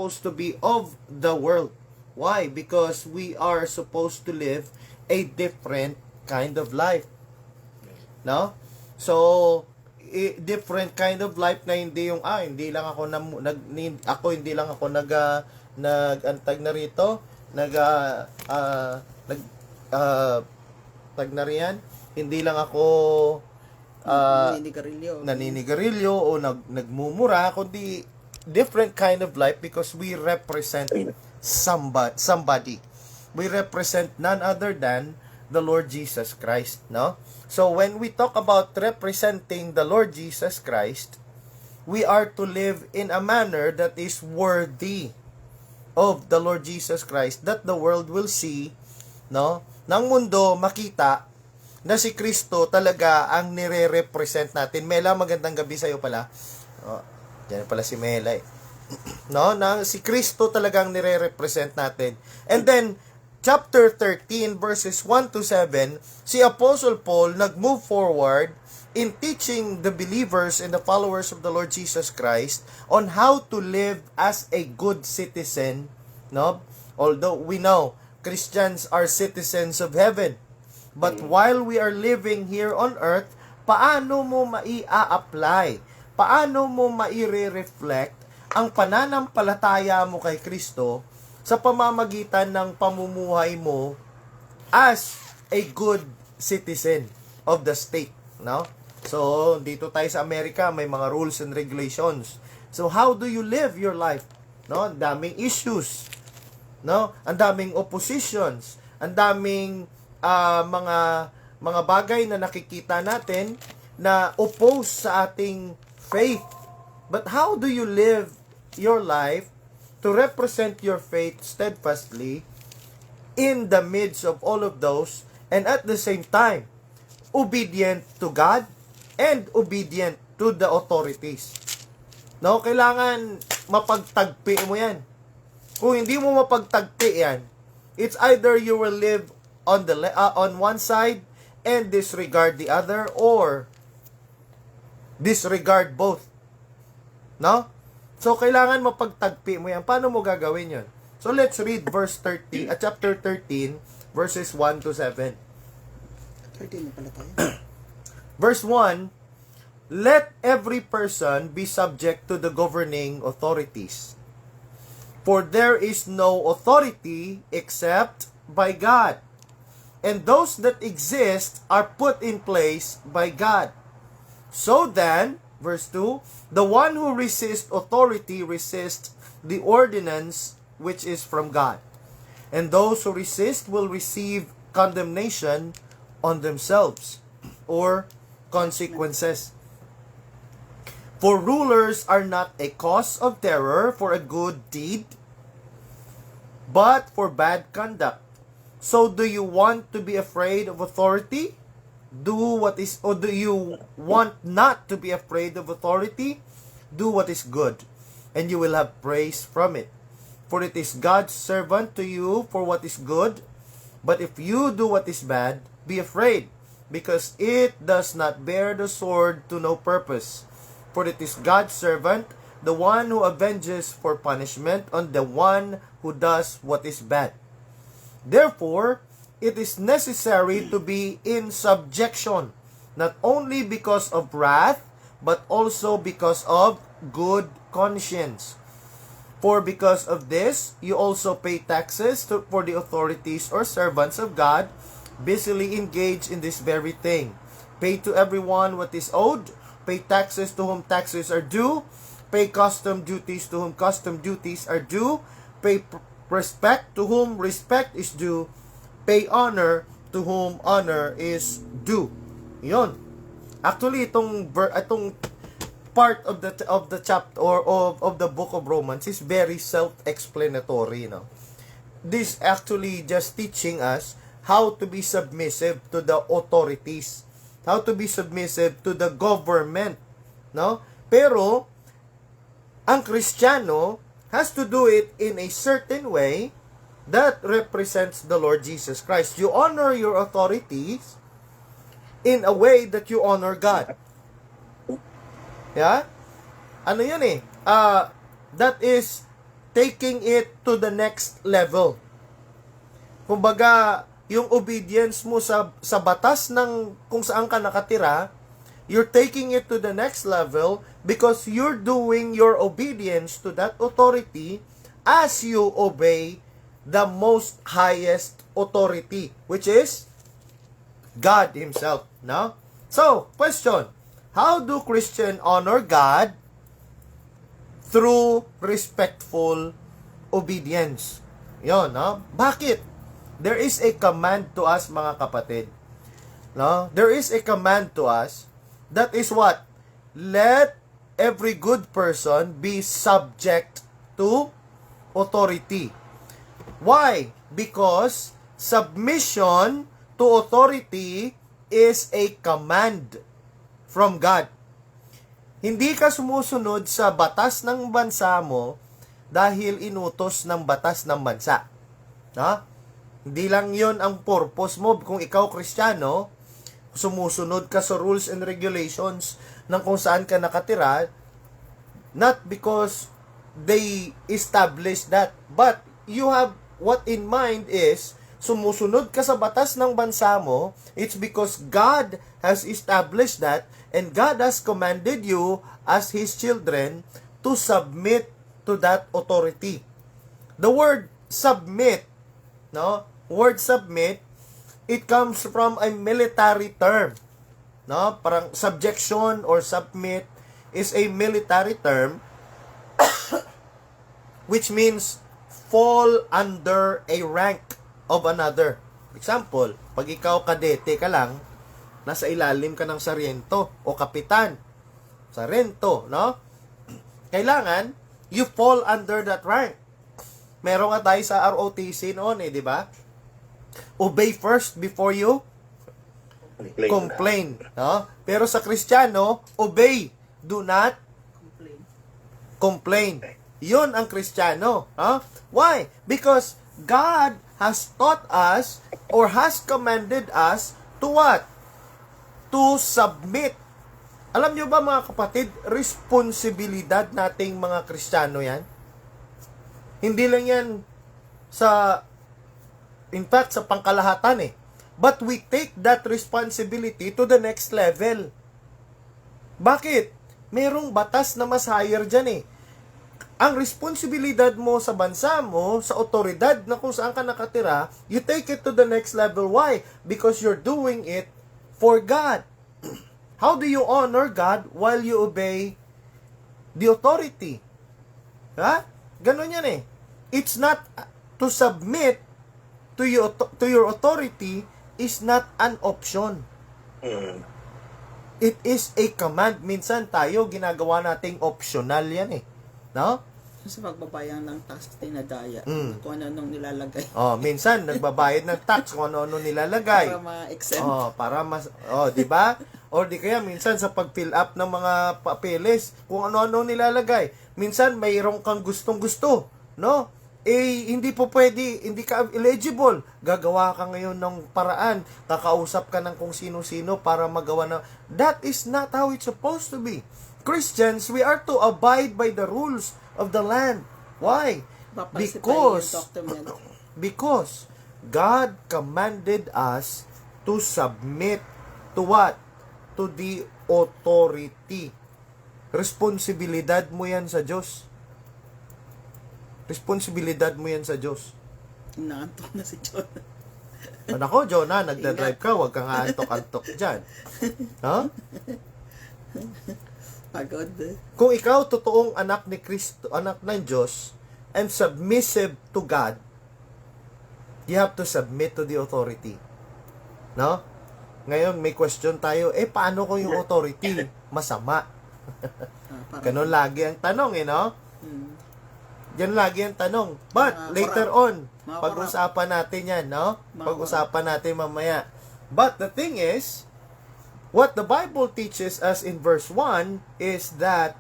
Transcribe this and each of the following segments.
supposed to be of the world. Why? Because we are supposed to live a different kind of life. No? So, different kind of life na hindi yung hindi lang ako hindi lang ako nagantag na rito, tag na riyan, hindi lang ako naninigarilyo o nagmumura, kundi different kind of life because we represent somebody. We represent none other than the Lord Jesus Christ, no? So when we talk about representing the Lord Jesus Christ, we are to live in a manner that is worthy of the Lord Jesus Christ, that the world will see, no? Ng mundo makita na si Kristo talaga ang nire-represent natin. Mela, magandang gabi sa iyo pala. Oh, diyan pala si Mela eh. No, na si Kristo talagang nire-represent natin. And then chapter 13 verses 1 to 7, si Apostle Paul nag-move forward in teaching the believers and the followers of the Lord Jesus Christ on how to live as a good citizen, no? Although we know Christians are citizens of heaven, but while we are living here on earth, paano mo mai-apply? Paano mo mai-reflect ang pananampalataya mo kay Kristo sa pamamagitan ng pamumuhay mo as a good citizen of the state, no? So, dito tayo sa Amerika, may mga rules and regulations. So, how do you live your life? No? Ang daming issues, no? Ang daming oppositions, ang daming mga bagay na nakikita natin na oppose sa ating faith. But how do you live your life to represent your faith steadfastly in the midst of all of those, and at the same time obedient to God and obedient to the authorities? No, kailangan mapagtagpi mo yan. Kung hindi mo mapagtagpi yan, it's either you will live on on one side and disregard the other, or disregard both. No? So, kailangan mapagtagpi mo yan. Paano mo gagawin yun? So, let's read chapter 13, verses 1 to 7. 13 na pala tayo. Verse 1, let every person be subject to the governing authorities. For there is no authority except by God. And those that exist are put in place by God. So then, verse 2, the one who resists authority resists the ordinance which is from God. And those who resist will receive condemnation on themselves, or consequences. For rulers are not a cause of terror for a good deed, but for bad conduct. So do you want to be afraid of authority? Do you want not to be afraid of authority? Do what is good, and you will have praise from it. For it is God's servant to you for what is good. But if you do what is bad, be afraid, because it does not bear the sword to no purpose. For it is God's servant, the one who avenges for punishment on the one who does what is bad. Therefore, it is necessary to be in subjection, not only because of wrath, but also because of good conscience. For because of this, you also pay taxes for the authorities or servants of God, busily engaged in this very thing. Pay to everyone what is owed, pay taxes to whom taxes are due, pay custom duties to whom custom duties are due, pay respect to whom respect is due, pay honor to whom honor is due. Yon. Actually, itong part of the chapter or of the book of Romans is very self-explanatory, no? This actually just teaching us how to be submissive to the authorities, how to be submissive to the government, no? Pero ang Kristiyano has to do it in a certain way that represents the Lord Jesus Christ. You honor your authorities in a way that you honor God. Yeah? Ano yun eh? That is taking it to the next level. Kumbaga, yung obedience mo sa batas ng kung saan ka nakatira, you're taking it to the next level because you're doing your obedience to that authority as you obey the most highest authority, which is God Himself. No? So, question, how do Christians honor God? Through respectful obedience. Yon, no? Bakit? There is a command to us, mga kapatid. No? There is a command to us. That is what? Let every good person be subject to authority. Why? Because submission to authority is a command from God. Hindi ka sumusunod sa batas ng bansa mo dahil inutos ng batas ng bansa. No? Hindi lang yon ang purpose mo. Kung ikaw Kristiyano, sumusunod ka sa rules and regulations ng kung saan ka nakatira, not because they established that, but you have what in mind is, sumusunod ka sa batas ng bansa mo, it's because God has established that, and God has commanded you as His children to submit to that authority. The word submit, no? Word submit, it comes from a military term. No? Parang subjection or submit is a military term which means fall under a rank of another. Example, pag ikaw kadete ka lang, nasa ilalim ka ng saryento o kapitan. Sarento, no? Kailangan, you fall under that rank. Meron nga tayo sa ROTC noon di ba? Obey first before you complain. No? Pero sa Kristiyano, obey. Do not complain. Yun ang Kristiyano. No? Why? Because God has taught us or has commanded us to what? To submit. Alam nyo ba mga kapatid, responsibilidad nating mga Kristiyano yan? Hindi lang yan in fact, sa pangkalahatan But we take that responsibility to the next level. Bakit? Merong batas na mas higher dyan Ang responsibilidad mo sa bansa mo, sa otoridad na kung saan ka nakatira, you take it to the next level. Why? Because you're doing it for God. How do you honor God while you obey the authority? Ha? Ganon yan It's not to submit to your authority is not an option. It is a command. Minsan tayo ginagawa nating optional yan No? Sa pagbabayang ng tax, tinadaya. Kung ano-anong nilalagay. Minsan nagbabayad ng tax kung ano-ano nilalagay. Para ma-exempt. Para di ba? Or di kaya minsan sa pag-fill up ng mga papeles, kung ano-ano nilalagay. Minsan mayroong kang gustong-gusto, no? Hindi po pwede, hindi ka eligible. Gagawa ka ngayon ng paraan, kakausap ka ng kung sino-sino para magawa na. That is not how it's supposed to be. Christians, we are to abide by the rules of the land. Why? Because God commanded us to submit to what? To the authority. Responsibilidad mo yan sa Diyos. Responsibilidad mo yan sa Diyos. Inaantok na si John. Nako, Jonah, nagdadrive ka, huwag kang aantok-antok dyan. Pagod Kung ikaw totoong anak ni Kristo, anak ng Diyos, and submissive to God, you have to submit to the authority. No? Ngayon, may question tayo, paano kung yung authority masama? Ganon lagi ang tanong, no? Yan lagi ang tanong. But, later on, pag-usapan natin yan, no? Pag-usapan natin mamaya. But, the thing is, what the Bible teaches us in verse 1 is that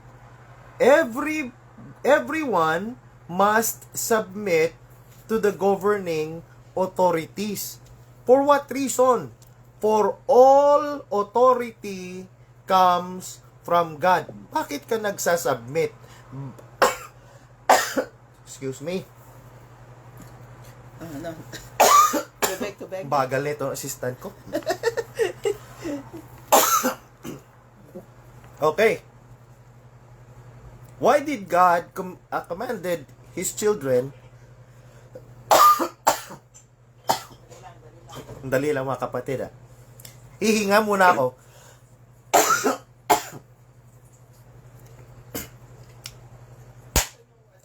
everyone must submit to the governing authorities. For what reason? For all authority comes from God. Bakit ka nagsasubmit? Excuse me. Ano? Tubig. Bagal nito ang assistant ko. Okay. Why did God commanded His children? Dali lang mga kapatid ah. Hihinga muna ako.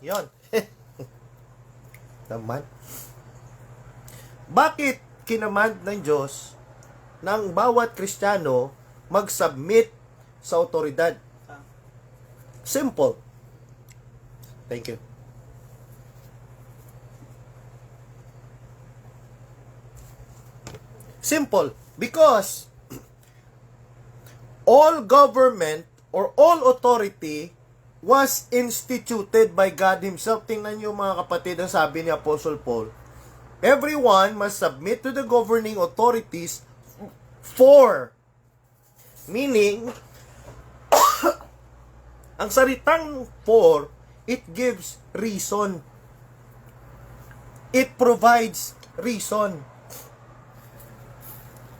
Yon. Naman. Bakit kinamand ng Diyos ng bawat Kristiyano mag-submit sa otoridad? Simple. Thank you. Simple. Because all government or all authority was instituted by God Himself. Tingnan niyo mga kapatid ang sabi ni Apostle Paul. Everyone must submit to the governing authorities for. Meaning, ang salitang for, it gives reason. It provides reason.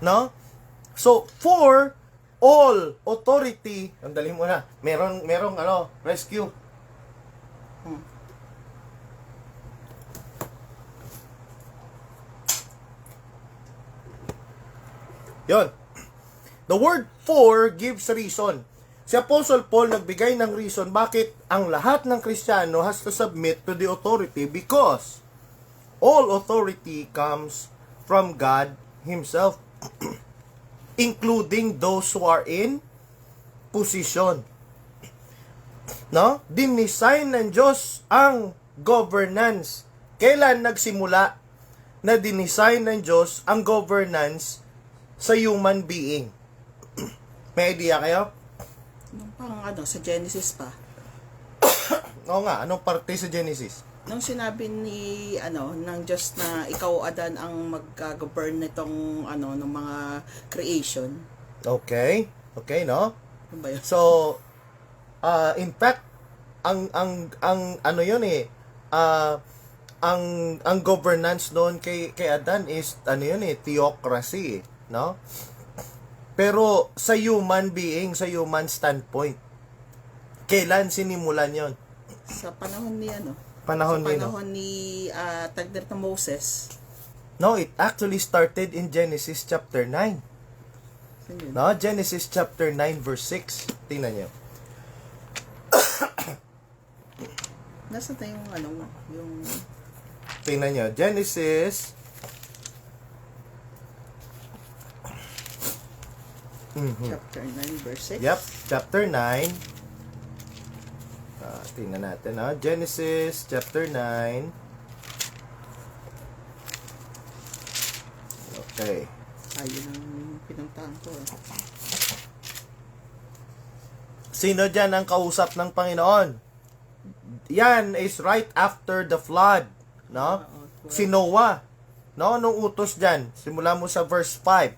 No? So, for all authority, ang dali mo na, merong rescue. Yon. The word for gives reason. Si Apostle Paul nagbigay ng reason bakit ang lahat ng Kristiyano has to submit to the authority because all authority comes from God Himself, including those who are in position. No? Dinisign ng Diyos ang governance. Kailan nagsimula na dinisign ng Diyos ang governance sa human being? May idea kayo? Nung pang sa Genesis pa. Oo nga, anong parte sa Genesis? Nung sinabi ni ng Diyos na ikaw Adan ang mag-govern nitong ng mga creation. Okay, no? Ano ba yun? So, in fact, ang yun ang governance noon kay Adan is theocracy, no? Pero sa human being, sa human standpoint, kailan sinimulan yon? Sa panahon ni Panahon ni Tagder na Moses. No, it actually started in Genesis chapter 9. No, Genesis chapter 9 verse 6. Tingnan niyo. Nasa tayo yung Tingnan niyo, Genesis chapter 9 verse 6. Yep, chapter 9. Tingnan natin, Genesis chapter 9. Okay. Ayun ang pinuntahan ko. Sino dyan ang kausap ng Panginoon? Yan is right after the flood, no? Si Noah, no? Nung utos dyan, simula mo sa verse 5.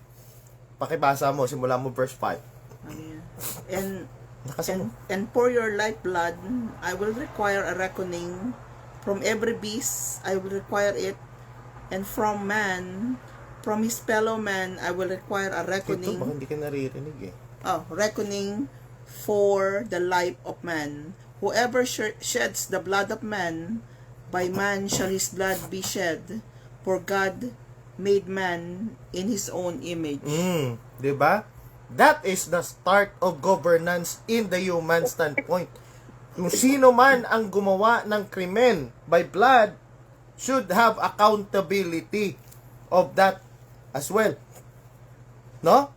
Pakibasa mo, simula mo verse 5. And for your lifeblood, I will require a reckoning. From every beast, I will require it. And from man, from his fellow man, I will require a reckoning. Ito, baka hindi ka naririnig eh. Reckoning for the life of man. Whoever sheds the blood of man, by man shall his blood be shed. For God made man in His own image. Diba? That is the start of governance in the human standpoint. Kung sino man ang gumawa ng krimen by blood should have accountability of that as well. No?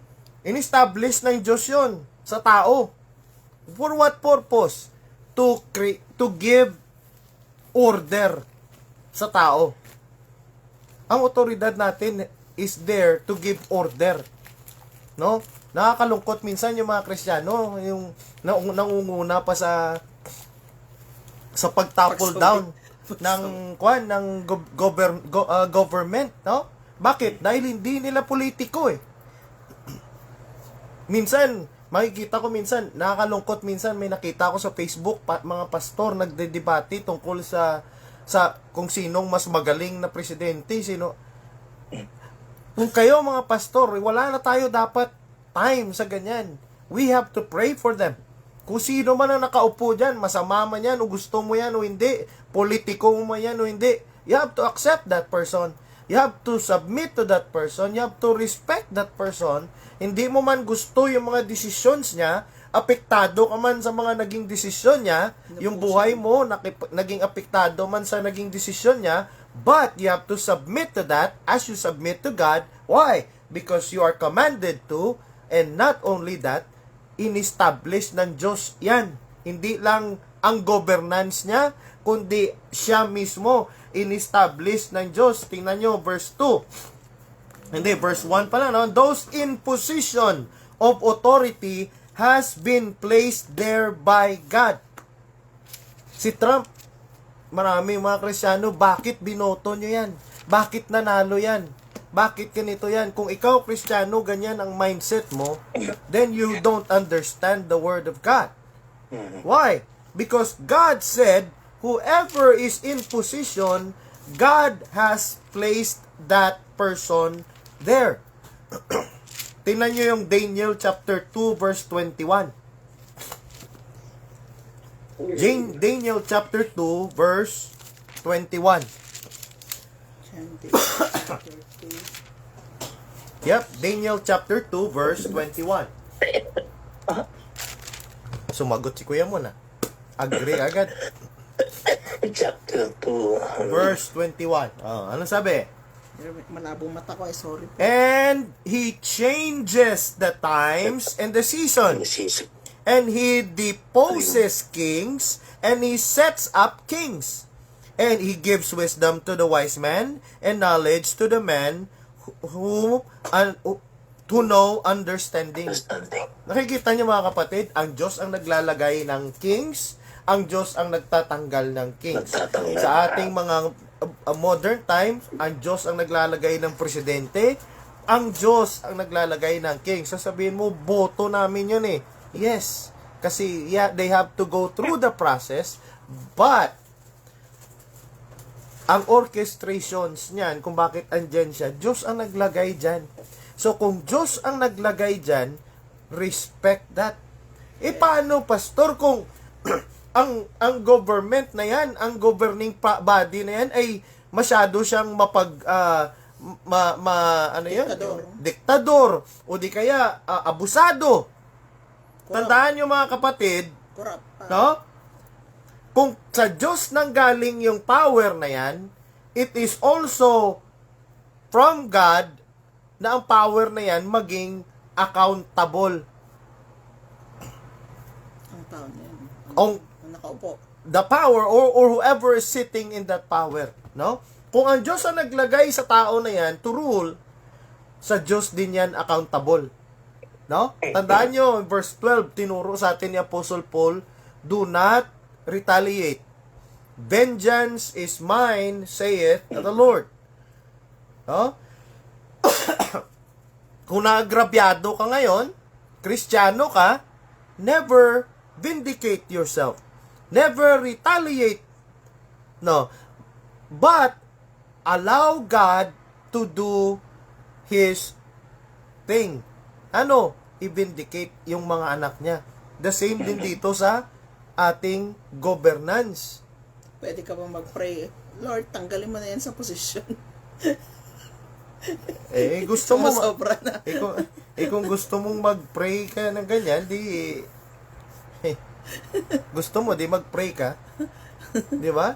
In-establish ng Diyos yun sa tao. For what purpose? To give order sa tao. Ang otoridad natin is there to give order. No? Nakakalungkot minsan yung mga Kristiyano, yung nangunguna pa sa pag-topple down ng government, no? Bakit? Dahil hindi nila politiko eh. Minsan, makikita ko nakakalungkot minsan, may nakita ko sa Facebook, mga pastor nagdedebate tungkol sa sa kung sinong mas magaling na presidente, kung kayo mga pastor, wala na tayo dapat time sa ganyan. We have to pray for them. Kung sino man ang nakaupo dyan, masama man yan, o gusto mo yan o hindi, politiko mo yan o hindi, you have to accept that person. You have to submit to that person. You have to respect that person. Hindi mo man gusto yung mga decisions niya, apektado ka man sa mga naging desisyon niya, yung buhay mo naging apektado man sa naging desisyon niya, but you have to submit to that as you submit to God. Why? Because you are commanded to, and not only that, in-establish ng Diyos yan. Hindi lang ang governance niya, kundi siya mismo in-establish ng Diyos. Tingnan nyo, verse 2. Hindi, verse 1 pala, no? Those in position of authority has been placed there by God. Si Trump, marami mga Kristiyano, bakit binoto nyo yan? Bakit nanalo yan? Bakit ganito yan? Kung ikaw Kristiyano, ganyan ang mindset mo, then you don't understand the Word of God. Why? Because God said, whoever is in position, God has placed that person there. Tingnan nyo yung Daniel chapter 2 verse 21. Daniel chapter 2 verse 21. Yep, Daniel chapter 2 verse 21. Sumagot si Kuya mo na. Agree agad. Chapter 2. Verse 21. Oh, anong sabi? Malabong mata ko, sorry po. And he changes the times and the seasons. And he deposes kings, and he sets up kings. And he gives wisdom to the wise man, and knowledge to the man who know understanding. Nakikita niyo mga kapatid, ang Diyos ang naglalagay ng kings, ang Diyos ang nagtatanggal ng kings. Sa ating mga modern times, ang Diyos ang naglalagay ng presidente, ang Diyos ang naglalagay ng king. Sasabihin mo, boto namin yun eh. Yes, kasi they have to go through the process, but ang orchestrations niyan, kung bakit andyan siya, Diyos ang naglagay dyan. So, kung Diyos ang naglagay dyan, respect that. Eh, paano, pastor, kung ang government na yan, ang governing body na yan, ay masyado siyang diktador, o di kaya, abusado. Tandaan nyo mga kapatid, no? Kung sa Diyos nanggaling yung power na yan, it is also from God na ang power na yan maging accountable. Ang tao na yan. Ang nakaupo. The power or whoever is sitting in that power, no? Kung ang Diyos ang naglagay sa tao na yan to rule, sa Diyos din yan accountable. No? Tandaan nyo, in verse 12, tinuro sa atin ni Apostle Paul, do not retaliate. Vengeance is mine, saith the Lord. No? Kung naagrabyado ka ngayon, Kristiyano ka, never vindicate yourself. Never retaliate. No. But, allow God to do His thing. Ano? I-vindicate yung mga anak niya. The same din dito sa ating governance. Pwede ka ba mag-pray, Lord, tanggalin mo na yan sa posisyon. Gusto mo sobra na. kung gusto mong mag-pray ka ng ganyan, gusto mo di mag-pray ka. Di ba?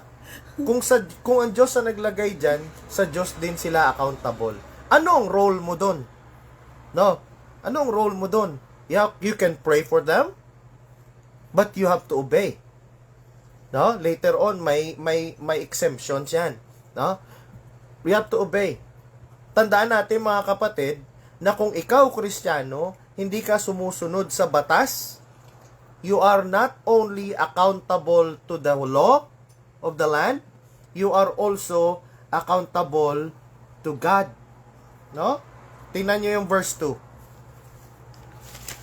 Kung ang Diyos ang naglagay diyan, sa Diyos din sila accountable. Ano ang role mo doon? No? Anong role mo doon? You can pray for them, but you have to obey. No? Later on may exemptions 'yan, no? We have to obey. Tandaan natin mga kapatid na kung ikaw Kristiyano, hindi ka sumusunod sa batas, you are not only accountable to the law of the land, you are also accountable to God. No? Tingnan niyo yung verse 2.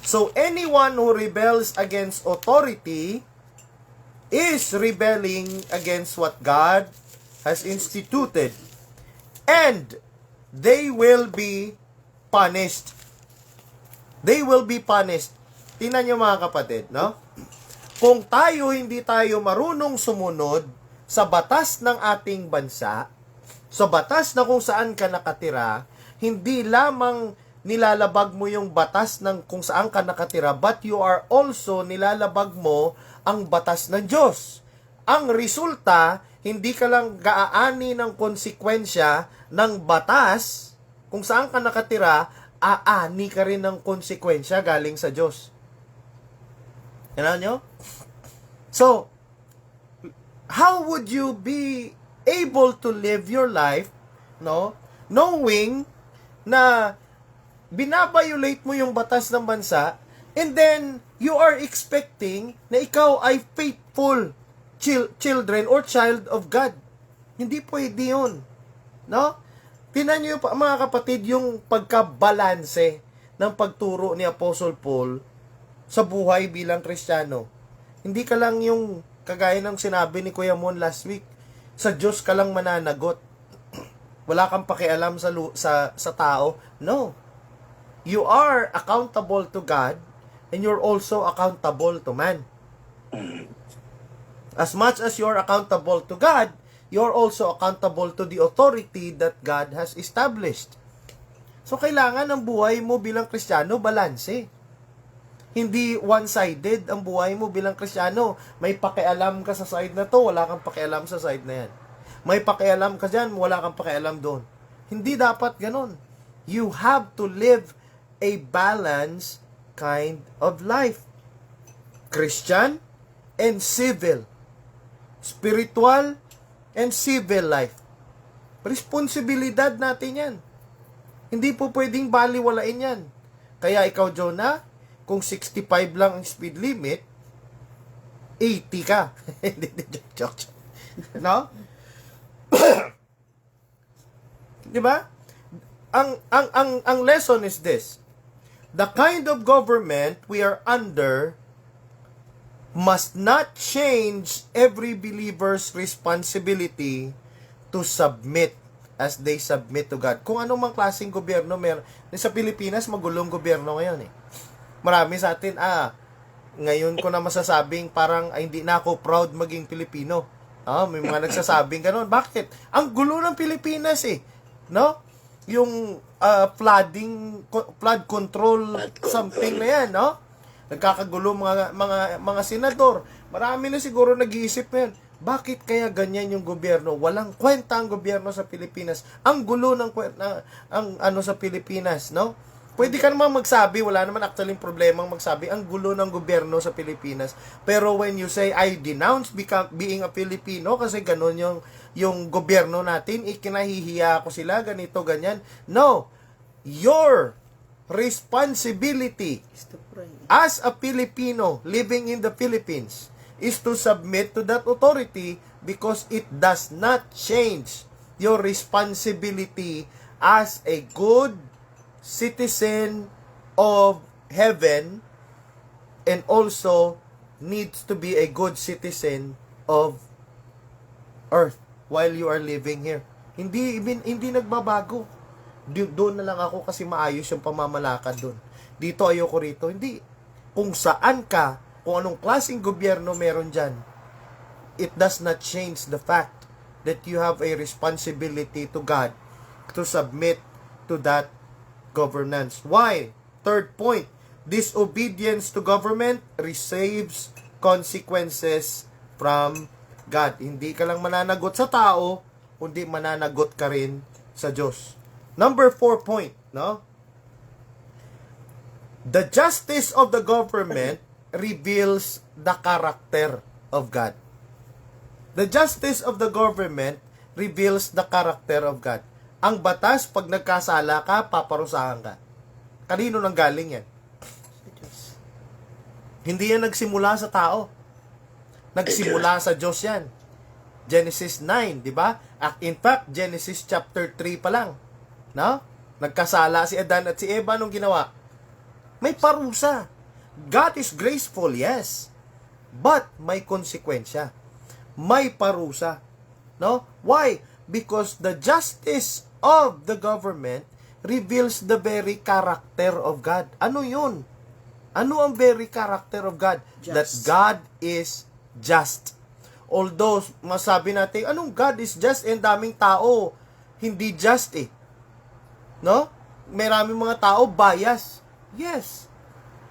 So, anyone who rebels against authority is rebelling against what God has instituted, and they will be punished. They will be punished. Tingnan nyo mga kapatid, no? Kung hindi tayo marunong sumunod sa batas ng ating bansa, sa batas na kung saan ka nakatira, hindi lamang nilalabag mo yung batas ng kung saan ka nakatira, but you are also nilalabag mo ang batas ng Diyos. Ang resulta, hindi ka lang gaaani ng konsekwensya ng batas kung saan ka nakatira, aani ka rin ng konsekwensya galing sa Diyos. Yan nyo? So, how would you be able to live your life, no, knowing na binabiolate mo yung batas ng bansa, and then you are expecting na ikaw ay faithful children or child of God? Hindi pwede yun. No? Tingnan nyo mga kapatid yung pagkabalanse ng pagturo ni Apostle Paul sa buhay bilang Kristiyano. Hindi ka lang yung kagaya ng sinabi ni Kuya Mon last week, sa Diyos ka lang mananagot. Wala kang pakialam sa tao. No. You are accountable to God, and you're also accountable to man. As much as you're accountable to God, you're also accountable to the authority that God has established. So, kailangan ang buhay mo bilang Kristiyano, balanse. Hindi one-sided ang buhay mo bilang Kristiyano. May pakialam ka sa side na to, wala kang pakialam sa side na yan. May pakialam ka dyan, wala kang pakialam doon. Hindi dapat ganun. You have to live a balanced kind of life. Christian and civil. Spiritual and civil life. Responsibilidad natin yan. Hindi po pwedeng baliwalain yan. Kaya ikaw, Jonah, kung 65 lang ang speed limit, 80 ka. Hindi, joke. No? Di ba? Ang lesson is this. The kind of government we are under must not change every believer's responsibility to submit as they submit to God. Kung anong mang klaseng gobyerno meron. Sa Pilipinas, magulong gobyerno ngayon eh. Marami sa atin, ngayon ko na masasabing parang hindi na ako proud maging Pilipino. May mga nagsasabing gano'n. Bakit? Ang gulo ng Pilipinas eh. No? Yung flood control something na yan, no? Nagkakagulo mga senador. Marami na siguro nag-iisip na yan. Bakit kaya ganyan yung gobyerno? Walang kwenta ang gobyerno sa Pilipinas. Ang gulo ng sa Pilipinas, no? Pwede ka naman magsabi, wala naman actually problemang magsabi, ang gulo ng gobyerno sa Pilipinas. Pero when you say, I denounce being a Filipino, kasi ganun yung gobyerno natin, ikinahihiya ko sila, ganito, ganyan. No. Your responsibility as a Filipino living in the Philippines is to submit to that authority because it does not change your responsibility as a good citizen of heaven and also needs to be a good citizen of earth while you are living here. Hindi nagbabago. Doon na lang ako kasi maayos yung pamamalakad doon. Dito ayoko rito. Hindi. Kung saan ka, kung anong klaseng gobyerno meron dyan, it does not change the fact that you have a responsibility to God to submit to that governance. Why? Third point, disobedience to government receives consequences from God. Hindi ka lang mananagot sa tao, kundi mananagot ka rin sa Diyos. Number 4 point, no? The justice of the government reveals the character of God. The justice of the government reveals the character of God. Ang batas, pag nagkasala ka, paparusahan ka. Kanino nang galing yan? Hindi yan nagsimula sa tao. Nagsimula sa Diyos yan. Genesis 9, di ba? In fact, Genesis chapter 3 pa lang. No? Nagkasala si Adan at si Eva, nung ginawa? May parusa. God is graceful, yes. But may konsekwensya. May parusa. No? Why? Because the justice of the government reveals the very character of God. Ano yun? Ano ang very character of God? Just. That God is just. Although, masabi natin, anong God is just? Eh, daming tao, hindi just eh. No? Maraming mga tao bias. Yes.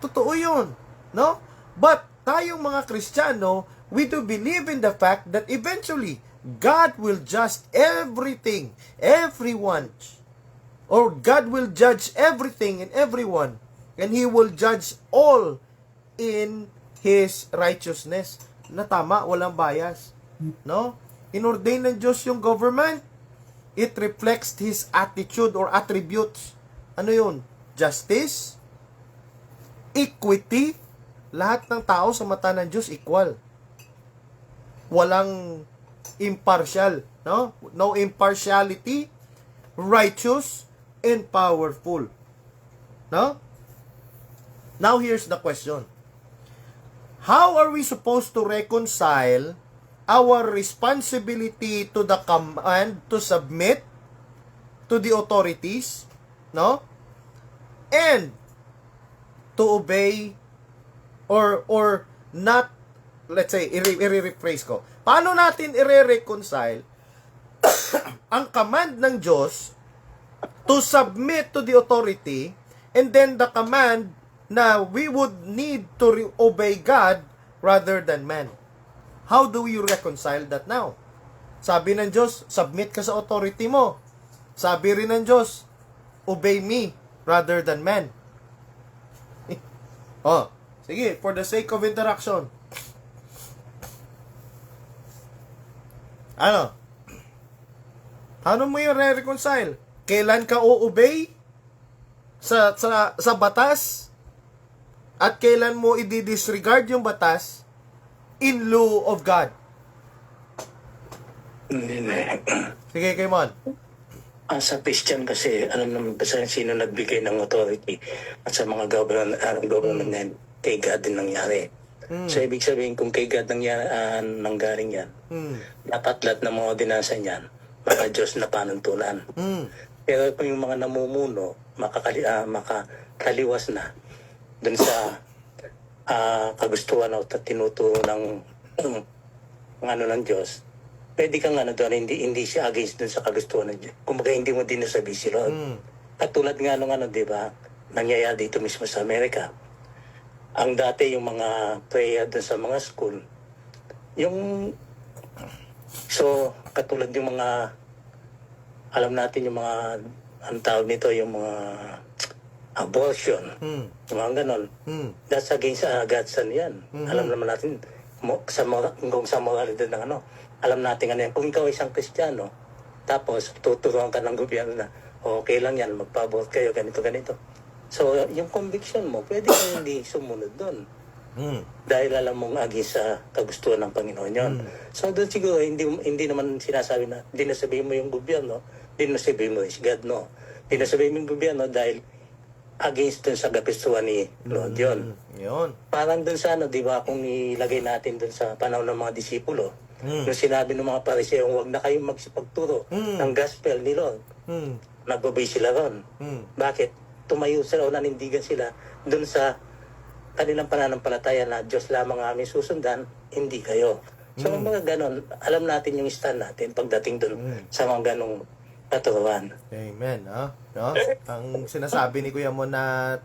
Totoo yun. No? But, tayong mga Kristiyano, we do believe in the fact that eventually, God will judge everything, everyone. Or God will judge everything and everyone. And He will judge all in His righteousness. Na tama, walang bias. No? Inordain ng Diyos yung government. It reflects His attitude or attributes. Ano yun? Justice, equity, lahat ng tao sa mata ng Diyos equal. Walang impartial, no? No impartiality, righteous and powerful. No? Now here's the question. How are we supposed to reconcile our responsibility to the command to submit to the authorities, no? And to obey or not, let's say, i-rephrase ko. Paano natin i-reconcile ang command ng Diyos to submit to the authority and then the command na we would need to obey God rather than man? How do you reconcile that now? Sabi ng Diyos, submit ka sa authority mo. Sabi rin ng Diyos, obey me rather than man. Oh, sige, for the sake of interaction. Ano? Ano mo yung re-reconcile? Kailan ka o-obey sa batas? At kailan mo i-disregard yung batas in lieu of God? Sige, kay Mon. Sa Christian kasi, alam naman kasi sino nagbigay ng authority at sa mga government na kay God din nangyari. So, ibig sabihin, kung kay God nanggaling yan, dapat lahat ng mga ordinansa niyan, maka Diyos na panuntunan. Pero kung yung mga namumuno, makakaliwas na dun sa kagustuhan o tinuturo ng ng Diyos, pwede kang doon, hindi siya against dun sa kagustuhan ng Diyos. Kumbaga, hindi mo din nasabi si Lord. At tulad nga nung di ba, nangyayari dito mismo sa Amerika. Ang dati yung mga prayer dun sa mga school, so, katulad yung mga, alam natin yung mga, ang tawag nito, yung mga abortion, yung mga ganon. That's against God's son yan. Alam naman natin, kung sa moralidad ng alam natin yan. Kung ikaw isang Kristiyano, tapos tuturuan ka ng gobyerno na, okay lang yan, magpa-abort kayo, ganito. So, yung conviction mo, pwede ka hindi sumunod doon. Dahil alam mong against sa kagustuhan ng Panginoon yun. So, doon siguro, hindi naman sinasabi na, hindi nasabihin mo yung gobyerno, hindi nasabihin mo is God, no. Hindi nasabihin mo yung gobyerno dahil against dun sa kagustuhan ni Lord yun. Parang dun sa di ba, kung ilagay natin dun sa panahon ng mga disipulo, nung sinabi ng mga Pariseo, huwag na kayong magsipagturo ng gospel ni Lord. Nagbabay sila ron. Bakit? Tumayo sila o nanindigan sila dun sa kanilang pananampalataya na Diyos lamang ang aming susundan, hindi kayo. So, mga ganon, alam natin yung stand natin pagdating dun sa mga ganong katuruan. Amen. No? Ang sinasabi ni Kuya Mon na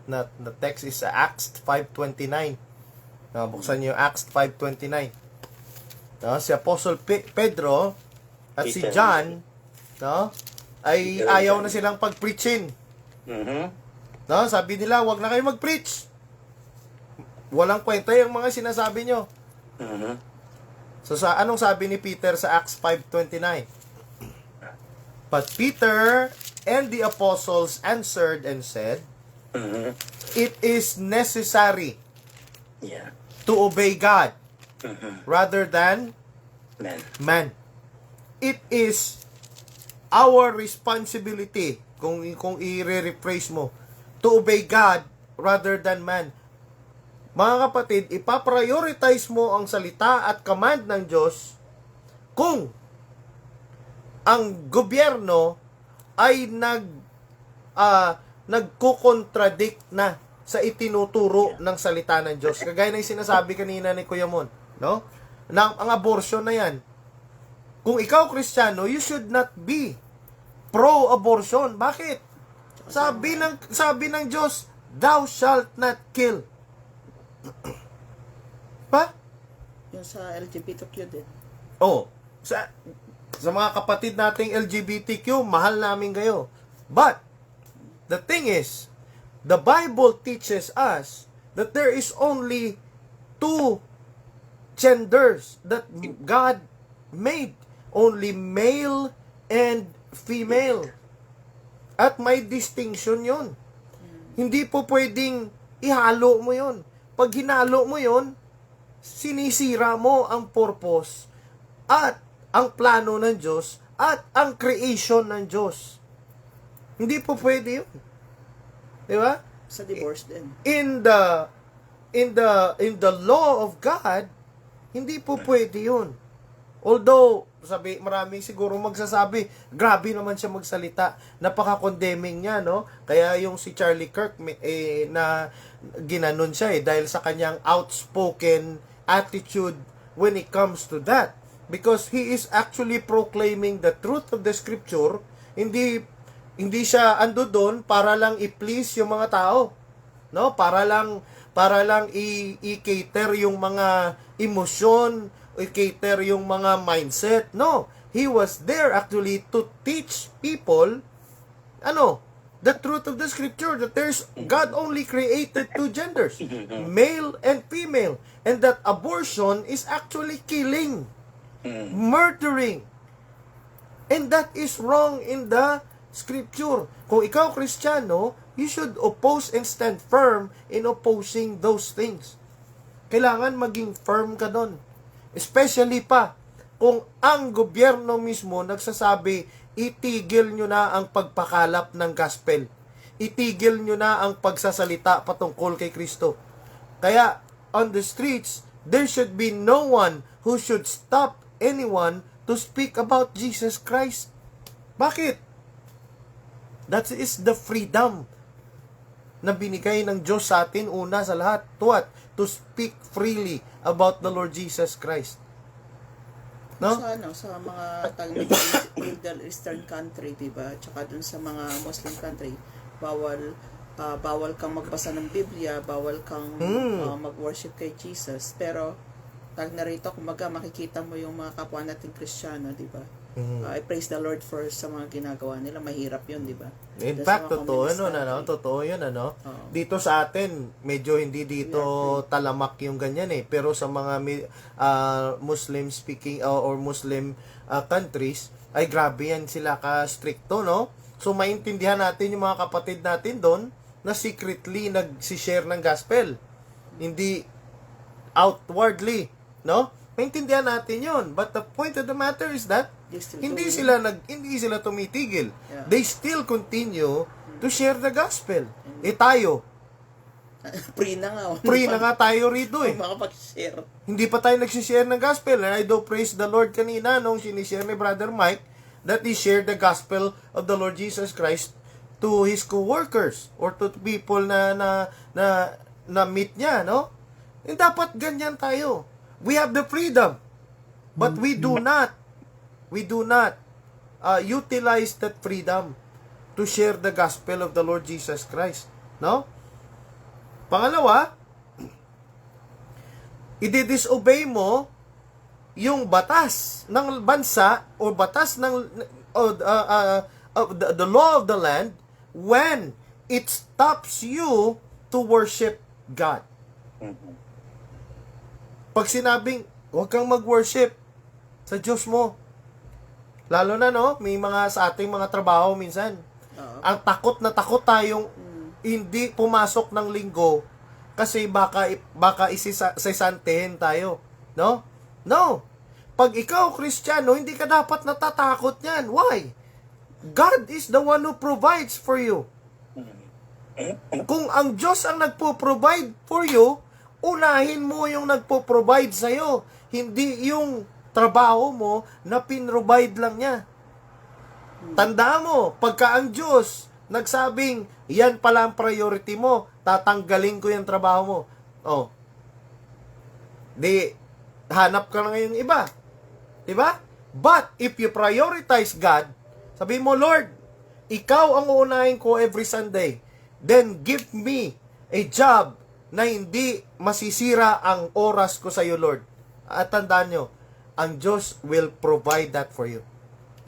text is Acts 5:29. Buksan niyo yung Acts 5:29. Si Apostle Pedro at si John, ay ayaw na silang pag-preachin. Sabi nila, wag na kayo mag-preach. Walang kwenta yung mga sinasabi nyo. So, anong sabi ni Peter sa Acts 5:29? But Peter and the apostles answered and said, it is necessary to obey God rather than man. It is our responsibility, kung i-rephrase mo, to obey God rather than man. Mga kapatid, ipaprioritize mo ang salita at command ng Diyos kung ang gobyerno ay nagko-contradict na sa itinuturo ng salita ng Diyos. Kagaya ng sinasabi kanina ni Kuya Mon, no? Ang abortion na yan. Kung ikaw Kristiyano, you should not be pro-abortion. Bakit? Sabi ng Diyos, thou shalt not kill. Pa? Yung sa LGBTQ din. Oh, sa mga kapatid nating LGBTQ, mahal namin kayo. But, the thing is, the Bible teaches us that there is only two genders that God made. Only male and female. At may distinction yon. Hindi po pwedeng ihalo mo yon. Pag hinalo mo yon, sinisira mo ang purpose at ang plano ng Diyos at ang creation ng Diyos. Hindi po pwede yun. Di ba? Sa divorce din. In the law of God, hindi po pwede yun. Although, maraming siguro magsasabi, grabe naman siya magsalita. Napaka-condemning niya, no? Kaya yung si Charlie Kirk, na ginanon siya dahil sa kanyang outspoken attitude when it comes to that. Because he is actually proclaiming the truth of the scripture. Hindi siya ando doon para lang i-please yung mga tao. No? Para lang i-cater yung mga emosyon, i-cater yung mga mindset. No. He was there actually to teach people the truth of the scripture, that God only created two genders, male and female, and that abortion is actually killing, murdering. And that is wrong in the scripture. Kung ikaw Kristiyano, you should oppose and stand firm in opposing those things. Kailangan maging firm ka doon. Especially pa, kung ang gobyerno mismo nagsasabi, itigil nyo na ang pagpakalap ng gospel. Itigil nyo na ang pagsasalita patungkol kay Kristo. Kaya, on the streets, there should be no one who should stop anyone to speak about Jesus Christ. Bakit? That is the freedom na binigay ng Diyos sa atin una sa lahat. What? To speak freely about the Lord Jesus Christ. No? Sa mga Middle Eastern country, diba? Tsaka dun sa mga Muslim country, bawal kang magbasa ng Biblia, bawal kang mag-worship kay Jesus. Pero tag narito, kumaga makikita mo yung mga kapwa nating Kristiyano, diba? I praise the Lord for sa mga ginagawa nila. Mahirap yun, diba? In fact, totoo yun, Dito sa atin, medyo hindi dito talamak yung ganyan Pero sa mga Muslim speaking or Muslim countries, ay grabe yan sila ka-stricto, no? So, maintindihan natin yung mga kapatid natin doon na secretly nag-share ng gospel. Hindi outwardly, no? Maintindihan natin yun. But the point of the matter is that hindi sila tumitigil. Yeah. They still continue to share the gospel. Tayo, Free na nga tayo rito makapag-share. Hindi pa tayo nagsishare ng gospel. And I do praise the Lord kanina nung sinishare ni Brother Mike that he shared the gospel of the Lord Jesus Christ to his co-workers or to people na meet niya, no? And dapat ganyan tayo. We have the freedom, but we do not utilize that freedom to share the gospel of the Lord Jesus Christ. No? Pangalawa, i-disobey mo yung batas ng bansa o batas ng the law of the land when it stops you to worship God. Pag sinabing, huwag kang mag-worship sa Diyos mo. Lalo na, no? May mga sa ating mga trabaho minsan. Ang takot na takot tayong hindi pumasok ng linggo kasi baka isisantehin tayo. No? No. Pag ikaw, Kristiyano, hindi ka dapat natatakot niyan. Why? God is the one who provides for you. Kung ang Diyos ang nagpo-provide for you, unahin mo yung nagpo-provide sa'yo. Hindi yung trabaho mo na pinrovide lang niya. Tandaan mo, pagka ang Diyos nagsabing, yan pala ang priority mo, tatanggalin ko yung trabaho mo. Oh, di, hanap ka na ngayong iba. Diba? But, if you prioritize God, sabi mo, Lord, ikaw ang uunahin ko every Sunday. Then, give me a job na hindi masisira ang oras ko sa iyo, Lord. At tandaan nyo, ang Diyos will provide that for you.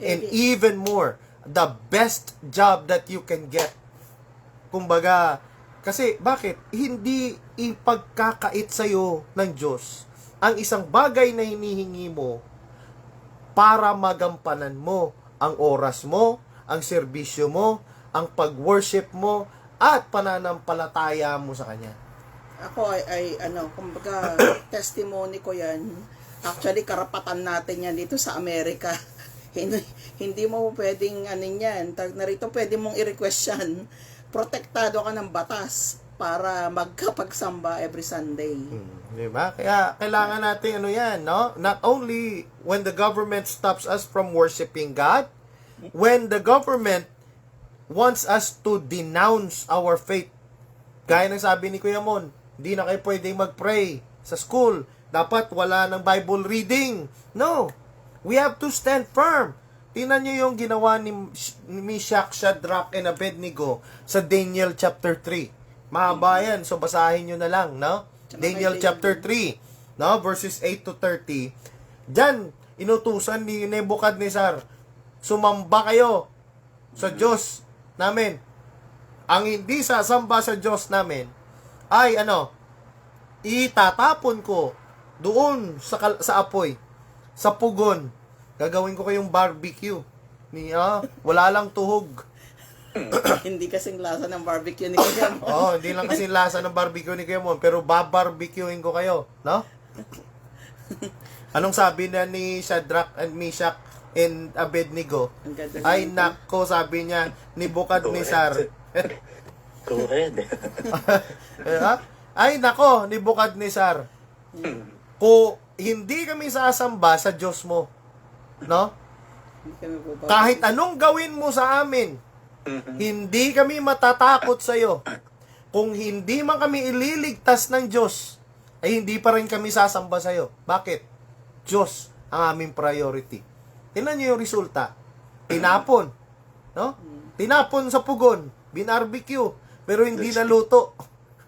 And even more, the best job that you can get. Kumbaga, kasi bakit? Hindi ipagkakait sa'yo ng Diyos ang isang bagay na hinihingi mo para magampanan mo ang oras mo, ang serbisyo mo, ang pag-worship mo, at pananampalataya mo sa Kanya. Ako kumbaga, testimony ko yan. Actually, karapatan natin yan dito sa Amerika. Hindi mo pwedeng yan. Tag na rito, pwede mong i-request yan. Protektado ka ng batas para magkapagsamba every Sunday. Diba? Kaya kailangan natin yan, no? Not only when the government stops us from worshiping God, when the government wants us to denounce our faith. Gaya ng sabi ni Kuya Mon, hindi na kayo pwedeng mag-pray sa school. Dapat wala ng Bible reading. No. We have to stand firm. Tingnan nyo yung ginawa ni Meshach, Shadrach, and Abednego sa Daniel chapter 3. Mahaba yan, so basahin nyo na lang, no? Daniel chapter 3, no? Verses 8 to 30. Diyan, inutusan ni Nebuchadnezzar, sumamba kayo sa Diyos namin. Ang hindi sasamba sa Diyos namin ay itatapon ko doon sa apoy, sa pugon. Gagawin ko kayong barbecue. Wala lang tuhog. Hindi kasing lasa ng barbecue ni Kuya Mon. Hindi lang kasing lasa ng barbecue ni Kuya Mon, pero babarbecuein ko kayo, no? Anong sabi na ni Shadrach and Meshach and Abednego? Ay nako, sabi niya, Nebuchadnezzar. Go ahead. Ay nako, Nebuchadnezzar. Kung hindi kami sasamba sa Diyos mo, no? Kahit anong gawin mo sa amin, hindi kami matatakot sa iyo. Kung hindi man kami ililigtas ng Diyos, ay hindi pa rin kami sasamba sa iyo. Bakit? Diyos ang aming priority. Tingnan niyo yung resulta. Tinapon, no? Tinapon sa pugon, binarbecue, pero hindi naluto.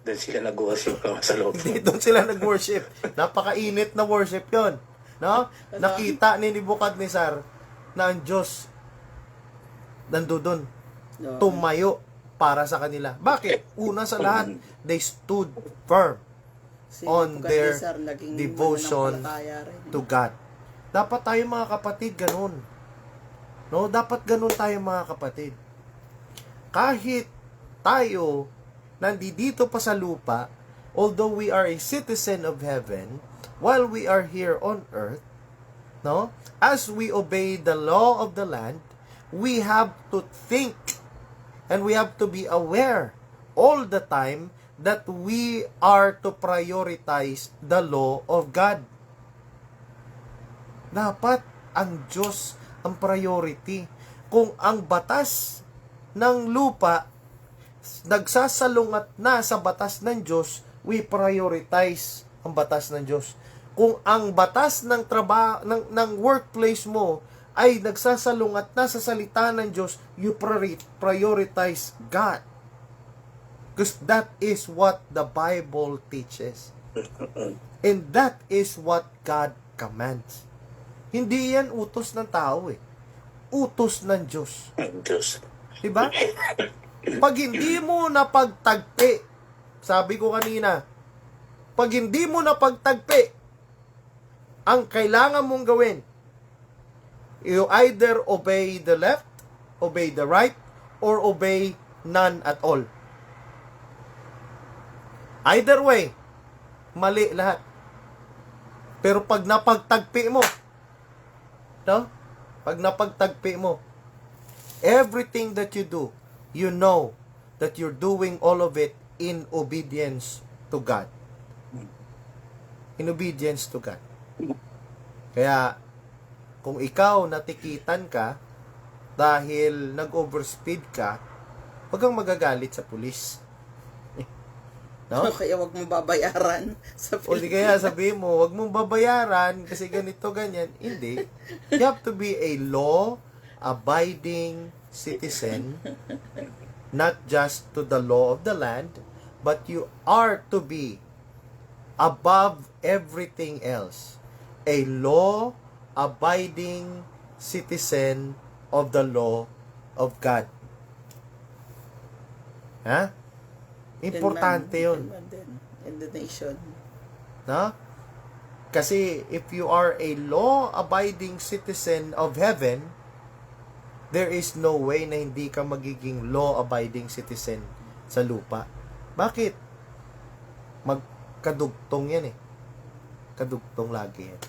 Doon sila nag-worship sa loob. Hindi doon sila nag-worship. Napakainit na worship yon, no? Nakita ni Nebuchadnezzar na ang Diyos nandoon, tumayo para sa kanila. Bakit? Una sa lahat, they stood firm on their devotion to God. Dapat tayo mga kapatid ganun. No, dapat ganun tayo mga kapatid. Kahit tayo nandito pa sa lupa, although we are a citizen of heaven, while we are here on earth, no? As we obey the law of the land, we have to think and we have to be aware all the time that we are to prioritize the law of God. Dapat ang Diyos ang priority. Kung ang batas ng lupa nagsasalungat na sa batas ng Diyos, we prioritize ang batas ng Diyos. Kung ang batas ng trabaho ng workplace mo ay nagsasalungat na sa salita ng Diyos, you prioritize God. Because that is what the Bible teaches. And that is what God commands. Hindi yan utos ng tao Utos ng Diyos. Diyos. Diba? Pag hindi mo napagtagpi, sabi ko kanina, pag hindi mo napagtagpi, ang kailangan mong gawin, you either obey the left, obey the right, or obey none at all. Either way, mali lahat. Pero pag napagtagpi mo, no? Pag napagtagpi mo, everything that you do, you know that you're doing all of it in obedience to God. In obedience to God. Kaya, kung ikaw natikitan ka dahil nag-overspeed ka, huwag kang magagalit sa pulis. No? Kaya wag mo babayaran sa O di kaya sabihin mo, huwag mong babayaran kasi ganito, ganyan. Hindi. You have to be a law-abiding citizen, not just to the law of the land, but you are to be above everything else, a law-abiding citizen of the law of God. Ha? Importante yun. In the nation. No? Kasi if you are a law-abiding citizen of heaven, there is no way na hindi ka magiging law-abiding citizen sa lupa. Bakit? Magkadugtong yan eh. Kadugtong lagi yan.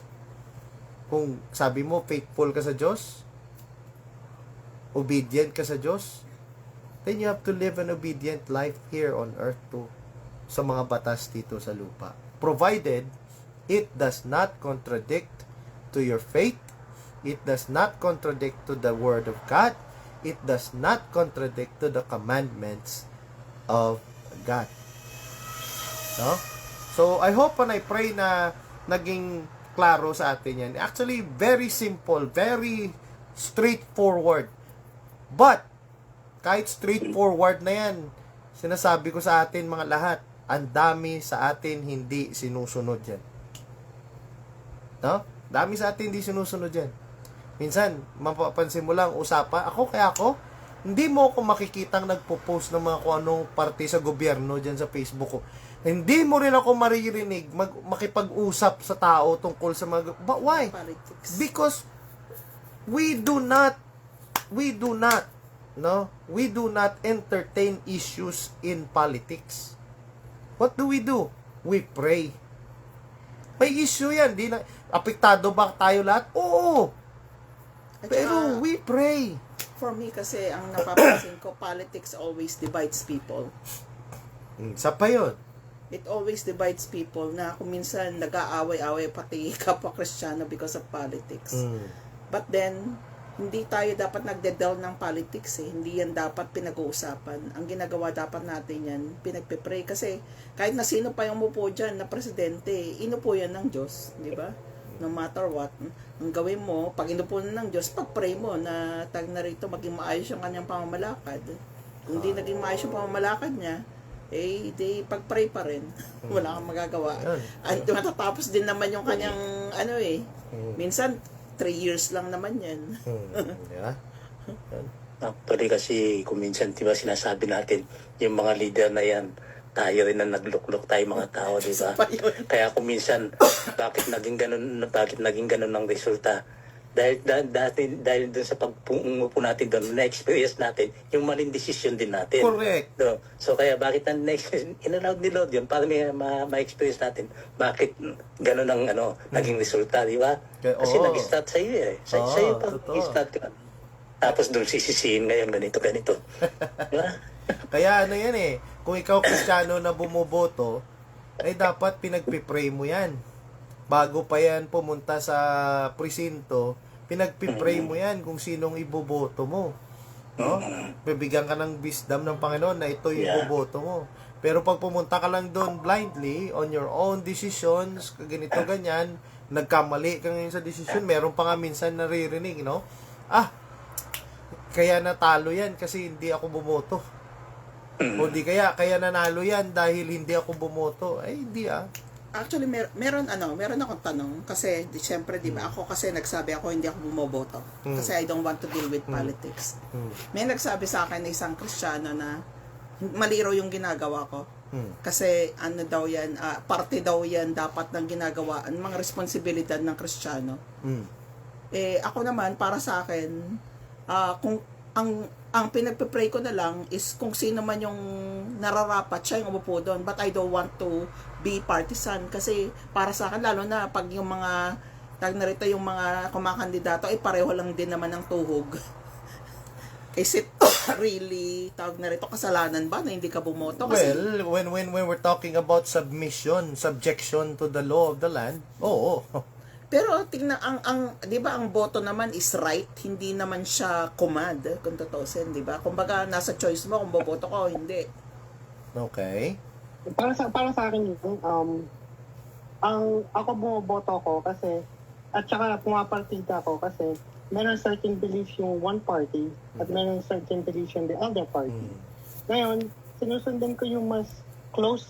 Kung sabi mo, faithful ka sa Diyos, obedient ka sa Diyos, then you have to live an obedient life here on earth too, sa mga batas dito sa lupa. Provided, it does not contradict to your faith, it does not contradict to the Word of God, it does not contradict to the commandments of God. No? So, I hope and I pray na naging klaro sa atin yan. Actually, very simple, very straightforward. But, kahit straightforward na yan, sinasabi ko sa atin mga lahat, ang dami sa atin hindi sinusunod yan. No? Dami sa atin hindi sinusunod yan. Minsan, mapapansin mo lang, usapan, ako, hindi mo ako makikitang nagpo-post ng mga kung anong parte sa gobyerno dyan sa Facebook ko. Hindi mo rin ako maririnig makipag-usap sa tao tungkol sa mga... But why? Politics. Because we do not entertain issues in politics. What do? We pray. May issue yan. Apektado ba tayo lahat? Oo. At Pero saka, we pray. for me kasi, ang napapansin ko, politics always divides people. Isa pa yun. It always divides people na kung minsan nag-aaway-away pati kapwa Kristiyano because of politics. But then, hindi tayo dapat nagde-delve ng politics eh. Hindi yan dapat pinag-uusapan. Ang ginagawa dapat natin yan, pinagpe-pray. Kasi kahit na sino pa yung umupo dyan na presidente, inupo yan ng Diyos. Di ba? No matter what. Ang gawin mo, pag inupo na ng Diyos, pag-pray mo na tag na rito maging maayos yung kanyang pamamalakad. Kung di naging maayos yung pamamalakad niya, eh, di pag-pray pa rin. Wala kang magagawa. At matatapos din naman yung kanyang, minsan, 3 years lang naman yan. Yeah. Actually kasi kung minsan diba sinasabi natin yung mga leader na yan, tayo rin na nagluklok tayo mga tao, diba? Kaya kung minsan bakit naging ganun ang resulta? Dahil dun sa pagpungo natin doon, na-experience natin yung maling decision din natin. Correct. So kaya bakit in-allowed ni Lord yun para may ma-experience natin bakit ganun ang naging resulta, di ba? Kasi nag-start sa iyo eh. Sa iyo pa nag-start ka. Tapos doon sisisihin ngayon ganito. Di ba? Kaya yan eh, kung ikaw Kristiyano na bumoboto, ay dapat pinagpipray mo yan. Bago pa yan pumunta sa presinto, pinagpipray mo yan kung sinong iboboto mo. No? Bibigyan ka ng wisdom ng Panginoon na ito yung iboboto mo. Pero pag pumunta ka lang doon blindly, on your own decisions, ganito, ganyan, nagkamali ka ngayon sa decision, meron pa nga minsan naririnig, no? Kaya natalo yan kasi hindi ako bumoto. O di kaya nanalo yan dahil hindi ako bumoto. Ay, hindi Actually, meron akong tanong kasi siyempre, di ba, ako kasi nagsabi ako hindi ako bumoboto kasi I don't want to deal with politics. May nagsabi sa akin na isang Kristiyano na mali raw yung ginagawa ko. Kasi daw yan, parte daw yan dapat ng ginagawa, ang mga responsibilidad ng Kristiyano. Ako naman, para sa akin, kung ang pinagpe-pray ko na lang is kung sino man yung nararapat, siya yung umupo doon. But I don't want to be partisan kasi para sa akin, lalo na pag yung mga yung mga kumakandidato ay pareho lang din naman ng tuhog. Is it really kasalanan ba na hindi ka bumoto? Kasi, when we're talking about submission, subjection to the law of the land, oo. Pero tingnan ang 'di ba ang boto naman is right, hindi naman siya command kung tutuusin, 'di ba? Kumbaga nasa choice mo kung boboto ka o hindi. Okay. Para sa akin yun, ang ako bumoboto ko kasi at saka pumapartida ako kasi meron certain beliefs yung one party at meron certain beliefs yung the other party. Ngayon, sinusundan ko yung mas close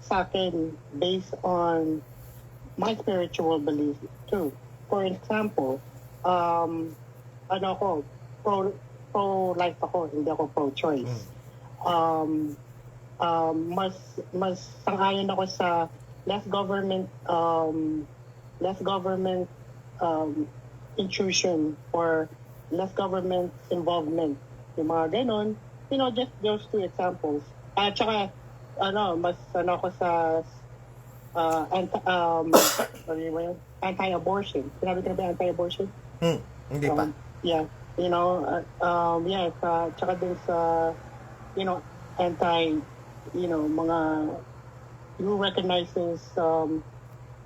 sa akin based on my spiritual belief too. For example, ano ako, pro-life ako, hindi ako pro-choice. Mas sang-ayon ako sa less government intrusion or less government involvement. Yung mga ganon, just those two examples. At saka, mas ako sa anti-abortion. Sinabi ko na ba anti-abortion? Hindi pa. Yeah. Tsaka din sa, anti, mga who recognizes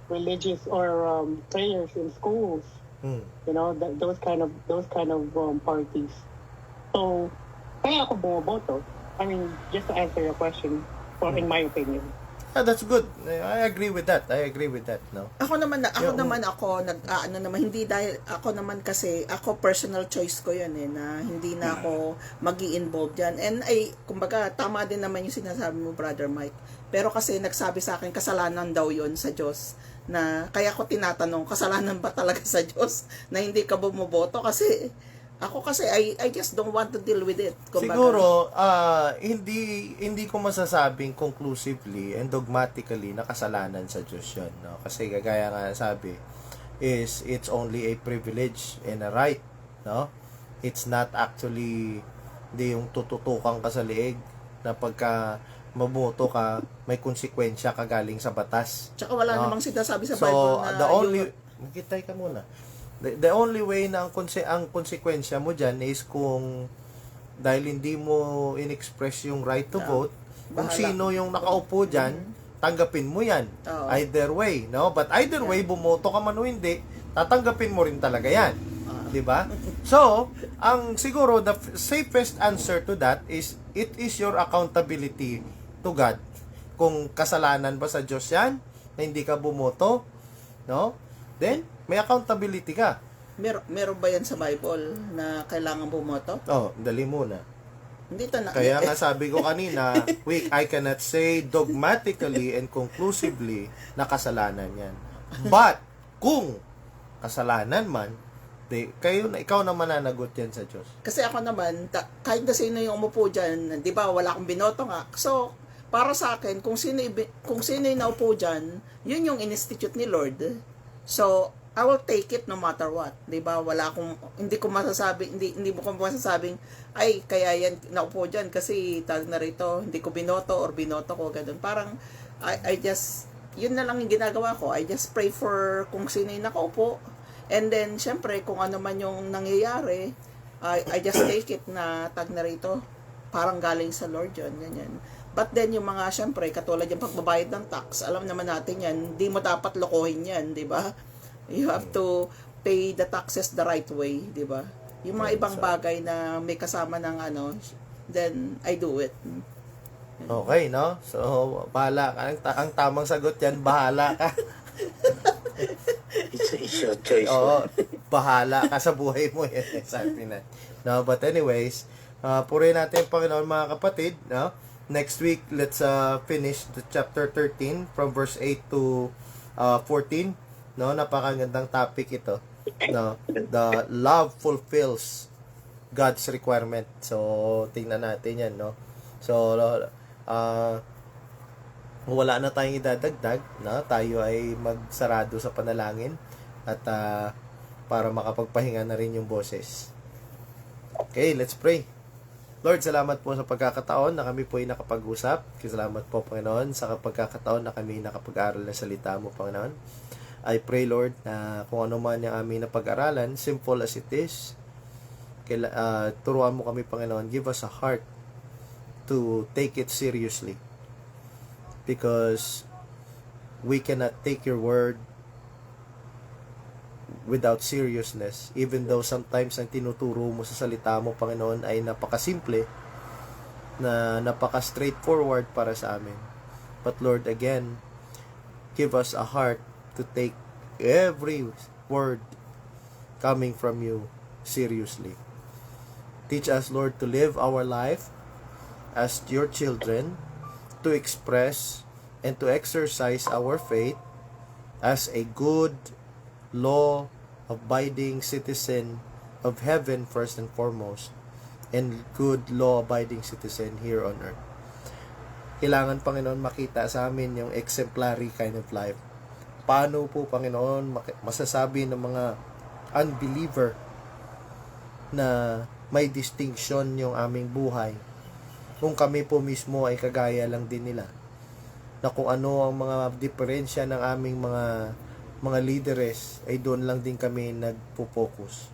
religious or prayers in schools. Those kind of parties. So, kaya ako bumoboto. I mean, just to answer your question, in my opinion. Yeah, that's good. I agree with that. No? Ako naman hindi dahil ako naman kasi ako personal choice ko 'yan na hindi na ako magi-involve diyan. And kumbaga tama din naman yung sinasabi mo, Brother Mike. Pero kasi nagsabi sa akin kasalanan daw 'yon sa Diyos na kaya ko tinatanong kasalanan ba talaga sa Diyos na hindi ka bumoboto kasi ako kasi I just don't want to deal with it. Kumbaga, siguro hindi ko masasabing conclusively and dogmatically na kasalanan sa Diyos 'yon, no? Kasi gaya nga sabi is it's only a privilege and a right, no? It's not actually hindi yung tututukan ka sa leeg na pagka maboto ka may konsekwensya ka galing sa batas. Tsaka wala no? namang sinasabi sa So, Bible na the only Kitay ka muna. The only way na ang konsekwensya mo dyan is kung dahil hindi mo in-express yung right to vote, kung bahala. sino yung nakaupo dyan, tanggapin mo yan. Oo. Either way, no? But either way, bumoto ka man o hindi, tatanggapin mo rin talaga yan. Di ba? So, siguro, the safest answer to that is, it is your accountability to God. Kung kasalanan ba sa Diyos yan, na hindi ka bumoto, no? Then, may accountability ka. Meron ba yan sa Bible na kailangan bumoto? Dali muna. Hindi to na. Kaya nga sabi ko kanina, I cannot say dogmatically and conclusively na kasalanan yan. But, kung kasalanan man, ikaw na mananagot yan sa Diyos. Kasi ako naman, kahit na sino yung umupo dyan, di ba, wala akong binoto nga. So, para sa akin, kung sino yung naupo dyan, yun yung institute ni Lord. So, I will take it no matter what. 'Di ba? Hindi ko masasabing ay kaya yan naupo diyan kasi tawag na rito, hindi ko binoto or binoto ko ganun. Parang I just yun na lang yung ginagawa ko. I just pray for kung sino yung nakaupo. And then syempre kung ano man yung nangyayari, I just take it na tag na rito. Parang galing sa Lord yun, ganyan. But then yung mga syempre katulad yung pagbabayad ng tax, alam naman natin yan, hindi mo dapat lokohin yan, 'di ba? You have to pay the taxes the right way, 'di ba? Yung mga ibang bagay na may kasama ng then I do it. Okay, no? So, bahala ka. Ang tamang sagot yan, bahala ka. It's your choice. Oo, bahala ka sa buhay mo yan. Sabi na. No, but anyways, purihin natin ang Panginoon mga kapatid, no? Next week, let's finish the chapter 13 from verse 8 to 14. No, napakagandang topic ito. No, the love fulfills God's requirement. So, tingnan natin 'yan, no. So, wala na tayong idadagdag, no? Tayo ay magsarado sa panalangin at para makapagpahinga na rin yung boses. Okay, let's pray. Lord, salamat po sa pagkakataon na kami po ay nakapag-usap. Salamat po, Panginoon, sa pagkakataon na kami nakapag-aral ng salita mo, Panginoon. I pray, Lord, na kung ano man yung aming napag-aralan, simple as it is, turuan mo kami, Panginoon, give us a heart to take it seriously. Because we cannot take your word without seriousness. Even though sometimes ang tinuturo mo sa salita mo, Panginoon, ay napakasimple, na napaka-straightforward para sa amin. But Lord, again, give us a heart to take every word coming from you seriously. Teach us, Lord, to live our life as your children, to express and to exercise our faith as a good, law-abiding citizen of heaven first and foremost, and good, law-abiding citizen here on earth. Kailangan, Panginoon, makita sa amin yung exemplary kind of life. Paano po, Panginoon, masasabi ng mga unbeliever na may distinction yung aming buhay kung kami po mismo ay kagaya lang din nila, na kung ano ang mga diferensya ng aming mga leaders ay doon lang din kami nagpo-focus.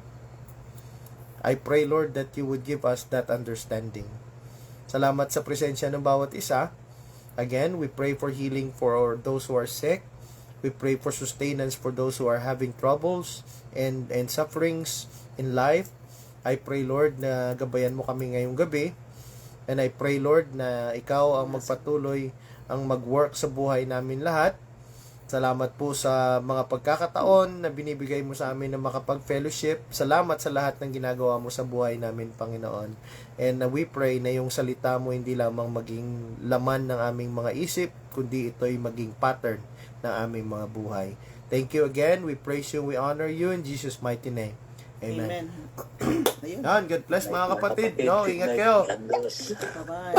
I pray, Lord, that you would give us that understanding. Salamat sa presensya ng bawat isa. Again, we pray for healing for those who are sick. We pray for sustenance for those who are having troubles and sufferings in life. I pray, Lord, na gabayan mo kami ngayong gabi. And I pray, Lord, na ikaw ang magpatuloy, ang mag-work sa buhay namin lahat. Salamat po sa mga pagkakataon na binibigay mo sa amin na makapag-fellowship. Salamat sa lahat ng ginagawa mo sa buhay namin, Panginoon. And we pray na yung salita mo hindi lamang maging laman ng aming mga isip, kundi ito'y maging pattern ng aming mga buhay. Thank you again. We praise you. We honor you in Jesus' mighty name. Amen. Ayun. Yan, God bless mga kapatid. No, ingat kayo. God bless. Bye-bye.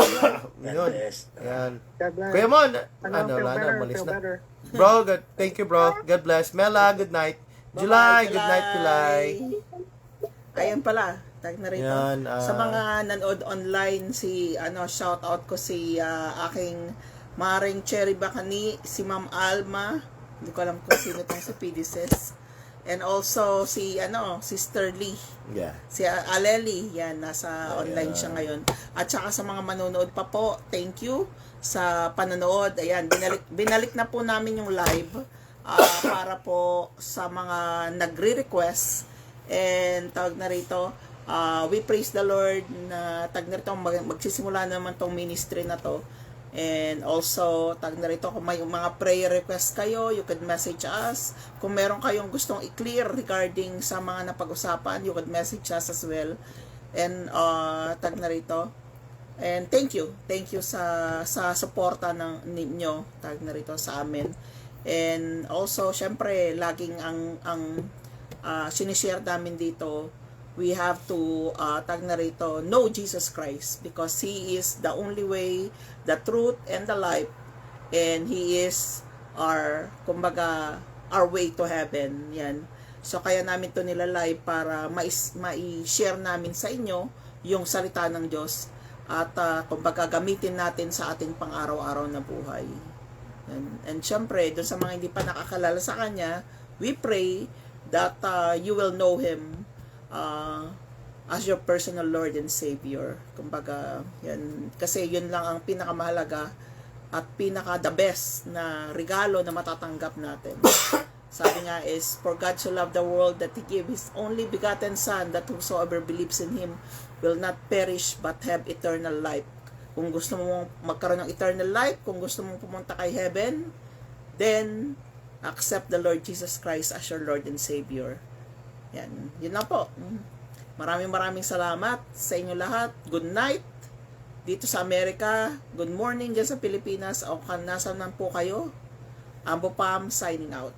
God Yun. bless. Yan. God bless. Kuya Mon, Feel wala na, better, umalis feel na. better. Bro, thank you, bro. God bless. Mela, good night. July, good night, July. Ayan pala, tag na rito. Yan, Sa mga nanood online, shout out ko si aking maring Cherry Bacani, si Ma'am Alma, hindi ko alam kung sino tong sa PDCS. And also si Sister Lee, Yeah. si Aleli, yan, nasa online siya ngayon. At saka sa mga manonood pa po, thank you sa panonood. Ayan, binalik na po namin yung live para po sa mga nagre-request. And tawag na rito, we praise the Lord na tag na rito, magsisimula naman tong ministry na to. And also, tag na rito, kung may mga prayer request kayo, you could message us. Kung meron kayong gustong i-clear regarding sa mga napag-usapan, you could message us as well. And tag na rito. And thank you sa suporta ninyo, tag na rito sa amin. And also, syempre, laging ang sinishare namin dito, we have to tag na rito, know Jesus Christ, because He is the only way, the truth, and the life, and He is our way to heaven. Yan. So kaya namin to nilalive para mai-share namin sa inyo yung salita ng Diyos at gamitin natin sa ating pang-araw-araw na buhay. And syempre, dun sa mga hindi pa nakakalala sa Kanya, we pray that you will know Him as your personal Lord and Savior. Kumbaga, yan. Kasi yun lang ang pinakamahalaga at the best na regalo na matatanggap natin. Sabi nga is, for God so loved the world that He gave His only begotten Son, that whosoever believes in Him will not perish but have eternal life. Kung gusto mo magkaroon ng eternal life, kung gusto mong pumunta kay heaven, then accept the Lord Jesus Christ as your Lord and Savior. Yan. Yun lang po. Maraming salamat sa inyo lahat. Good night dito sa Amerika. Good morning dyan sa Pilipinas. O kung nasan man po kayo. Ambo Pam signing out.